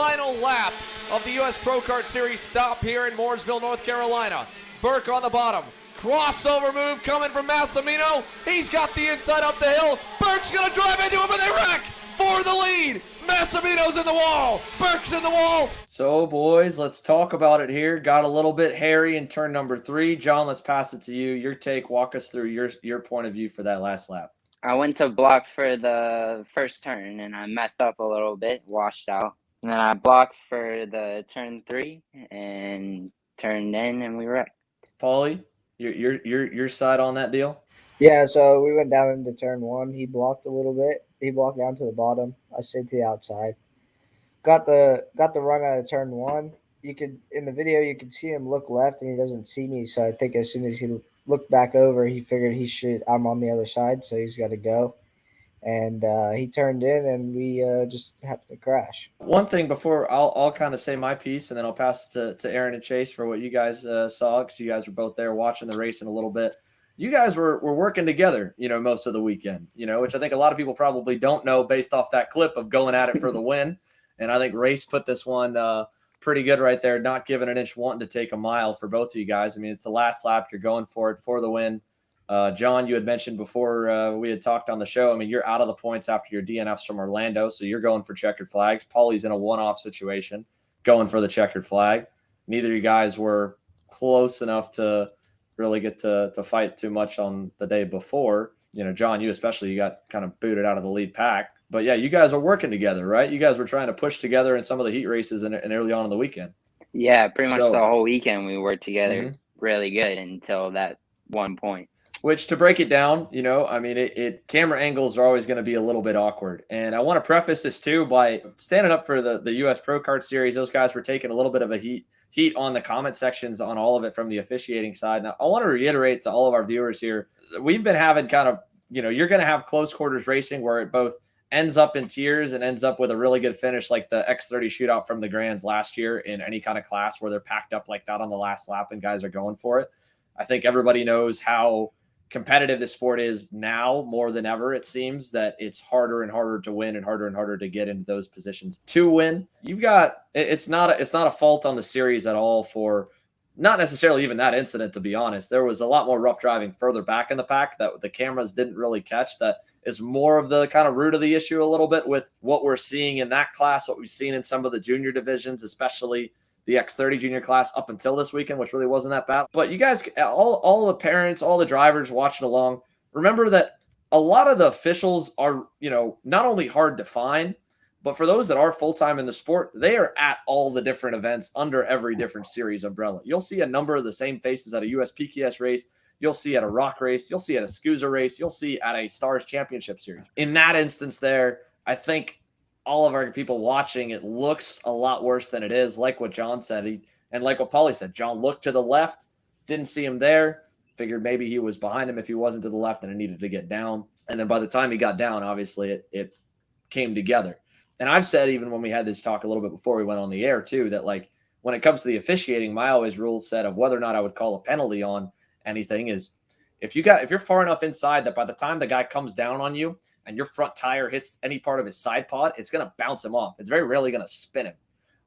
final lap of the U.S. Pro Kart Series stop here in Mooresville, North Carolina. Burke on the bottom. Crossover move coming from Massimino. He's got the inside up the hill. Burke's going to drive into him, and they wreck for the lead. Massimino's in the wall. Burke's in the wall. So, boys, let's talk about it here. Got a little bit hairy in turn number 3. John, let's pass it to you. Your take. Walk us through your point of view for that last lap. I went to block for the first turn, and I messed up a little bit, washed out. And then I blocked for the turn 3 and turned in, and we wrecked. Pauly, your side on that deal? Yeah, so we went down into turn 1. He blocked a little bit. He blocked down to the bottom. I stayed to the outside. Got the run out of turn 1. You could in the video you could see him look left and he doesn't see me. So I think as soon as he looked back over, he figured I'm on the other side, so he's got to go. And he turned in, and we just happened to crash. One thing before I'll kind of say my piece, and then I'll pass it to Aaron and Chase for what you guys saw, because you guys were both there watching the race in a little bit. You guys were working together, most of the weekend, which I think a lot of people probably don't know based off that clip of going at it for the win. And I think Race put this one pretty good right there, not giving an inch, wanting to take a mile for both of you guys. I mean, it's the last lap. You're going for it for the win. John, you had mentioned before we had talked on the show, I mean, you're out of the points after your DNFs from Orlando, so you're going for checkered flags. Pauly's in a one-off situation, going for the checkered flag. Neither of you guys were close enough to really get to fight too much on the day before. John, you especially, you got kind of booted out of the lead pack. But, yeah, you guys are working together, right? You guys were trying to push together in some of the heat races and early on in the weekend. Yeah, pretty much the whole weekend we worked together really good until that one point. Which, to break it down, I mean, camera angles are always going to be a little bit awkward. And I want to preface this, too, by standing up for the U.S. Pro Kart Series. Those guys were taking a little bit of a heat on the comment sections on all of it from the officiating side. Now, I want to reiterate to all of our viewers here, we've been having kind of, you're going to have close quarters racing where it both ends up in tears and ends up with a really good finish like the X30 shootout from the Grands last year in any kind of class where they're packed up like that on the last lap and guys are going for it. I think everybody knows how competitive the sport is now more than ever. It seems that it's harder and harder to win and harder to get into those positions to win. It's not a fault on the series at all for not necessarily even that incident, to be honest. There was a lot more rough driving further back in the pack that the cameras didn't really catch. That is more of the kind of root of the issue a little bit with what we're seeing in that class, what we've seen in some of the junior divisions, especially the X30 junior class up until this weekend, which really wasn't that bad. But you guys, all the parents, all the drivers watching along, remember that a lot of the officials are, not only hard to find, but for those that are full-time in the sport, they are at all the different events under every different series umbrella. You'll see a number of the same faces at a USPKS race. You'll see at a Rock race. You'll see at a SCUSA race. You'll see at a Stars Championship series. In that instance there, I think all of our people watching, it looks a lot worse than it is, like what John said. And like what Pauly said, John looked to the left, didn't see him there, figured maybe he was behind him if he wasn't to the left and it needed to get down. And then by the time he got down, obviously it came together. And I've said, even when we had this talk a little bit before we went on the air too, that like when it comes to the officiating, my always rule set of whether or not I would call a penalty on anything is if you're far enough inside that by the time the guy comes down on you and your front tire hits any part of his side pod, it's going to bounce him off. It's very rarely going to spin him.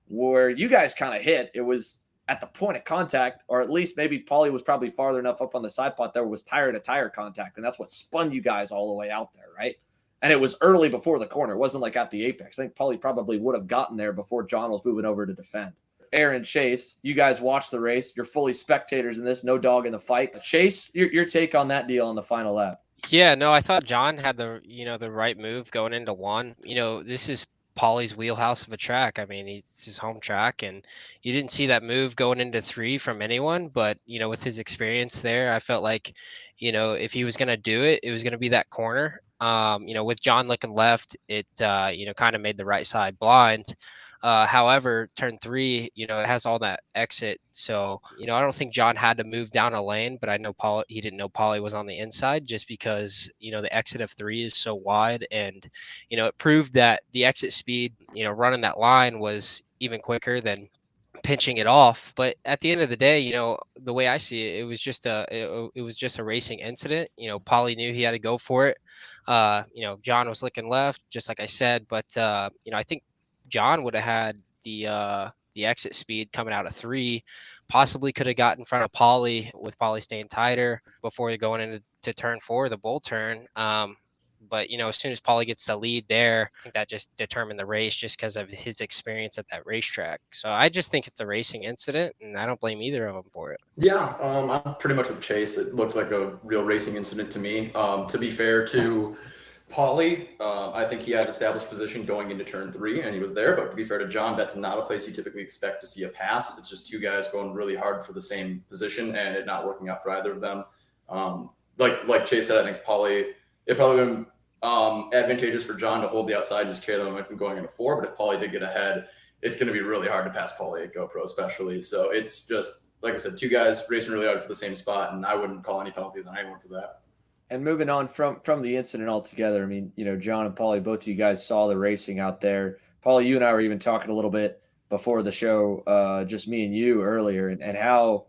Where you guys kind of hit, it was at the point of contact, or at least maybe Pauly was probably farther enough up on the side pod there was tire to tire contact, and that's what spun you guys all the way out there, right? And it was early before the corner. It wasn't like at the apex. I think Pauly probably would have gotten there before John was moving over to defend. Aaron, Chase, you guys watch the race. You're fully spectators in this. No dog in the fight. But Chase, your take on that deal on the final lap? Yeah, no, I thought John had the right move going into one. This is Pauly's wheelhouse of a track. I mean, it's his home track, and you didn't see that move going into 3 from anyone. But with his experience there, I felt like, if he was going to do it, it was going to be that corner. With John looking left, it kind of made the right side blind. However, turn 3, it has all that exit. So, I don't think John had to move down a lane, but I know he didn't know Pauly was on the inside just because, the exit of 3 is so wide. And, it proved that the exit speed, running that line was even quicker than pinching it off. But at the end of the day, the way I see it, it was just a racing incident. Pauly knew he had to go for it. John was looking left, just like I said, but I think John would have had the exit speed coming out of 3. Possibly could have got in front of Pauly with Pauly staying tighter before going into turn 4, the bull turn. But as soon as Pauly gets the lead there, I think that just determined the race just because of his experience at that racetrack. So I just think it's a racing incident, and I don't blame either of them for it. Yeah, I'm pretty much with Chase. It looked like a real racing incident to me. To be fair to Pauly, I think he had established position going into turn 3, and he was there. But to be fair to John, that's not a place you typically expect to see a pass. It's just two guys going really hard for the same position, and it not working out for either of them. Like Chase said, I think Pauly, it probably been advantageous for John to hold the outside and just carry the momentum going into 4. But if Pauly did get ahead, it's going to be really hard to pass Pauly at GoPro, especially. So it's just, like I said, two guys racing really hard for the same spot, and I wouldn't call any penalties on anyone for that. And moving on from the incident altogether, I mean, John and Pauly, both of you guys saw the racing out there. Pauly, you and I were even talking a little bit before the show, just me and you earlier, and how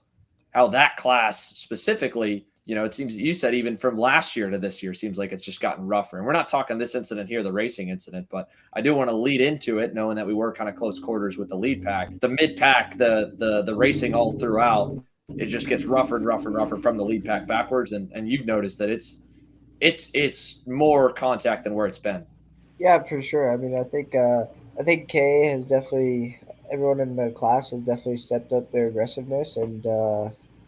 that class specifically, it seems you said even from last year to this year seems like it's just gotten rougher. And we're not talking this incident here, the racing incident, but I do want to lead into it, knowing that we were kind of close quarters with the lead pack, the mid pack, the racing all throughout. It just gets rougher and rougher and rougher from the lead pack backwards, and you've noticed that it's more contact than where it's been. Yeah, for sure. I mean, I think Kay has definitely, everyone in the class has definitely stepped up their aggressiveness, and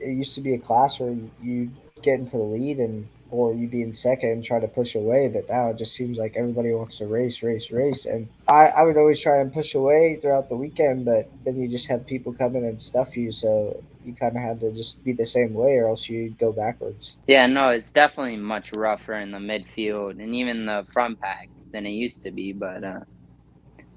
it used to be a class where you get into the lead or you be in second and try to push away, but now it just seems like everybody wants to race. And I would always try and push away throughout the weekend, but then you just have people come in and stuff you, so you kind of had to just be the same way or else you'd go backwards. Yeah, no, it's definitely much rougher in the midfield and even the front pack than it used to be, but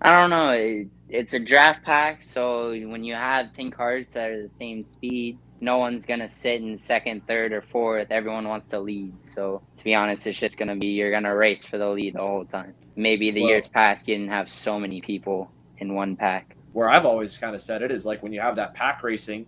I don't know. It's a draft pack, so when you have 10 cards that are the same speed, no one's going to sit in second, third, or fourth. Everyone wants to lead. So, to be honest, it's just going to be you're going to race for the lead the whole time. Maybe the years past, you didn't have so many people in one pack. Where I've always kind of said it is like when you have that pack racing,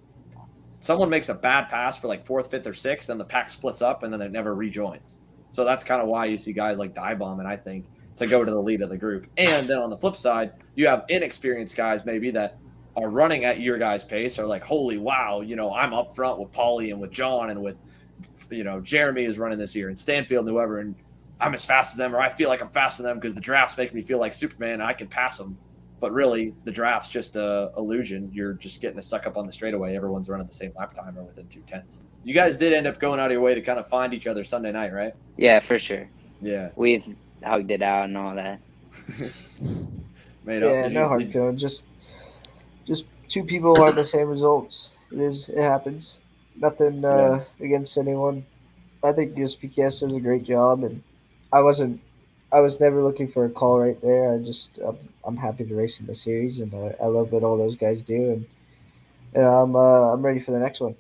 someone makes a bad pass for like 4th, 5th, or 6th, and the pack splits up, and then it never rejoins. So that's kind of why you see guys like Die Bomb, and I think, to go to the lead of the group. And then on the flip side, you have inexperienced guys maybe that are running at your guys' pace, are like, holy wow, I'm up front with Pauly and with John and with, Jeremy is running this year and Stanfield and whoever, and I'm as fast as them, or I feel like I'm faster than them because the drafts make me feel like Superman and I can pass them. But really, the draft's just a illusion. You're just getting a suck up on the straightaway. Everyone's running the same lap time or within 2/10. You guys did end up going out of your way to kind of find each other Sunday night, right? Yeah, for sure. Yeah. We've hugged it out and all that. No hard feelings. Just two people want the same results. It happens. Nothing against anyone. I think USPKS does a great job, and I was never looking for a call right there. I'm happy to race in the series, and I love what all those guys do, and I'm ready for the next one.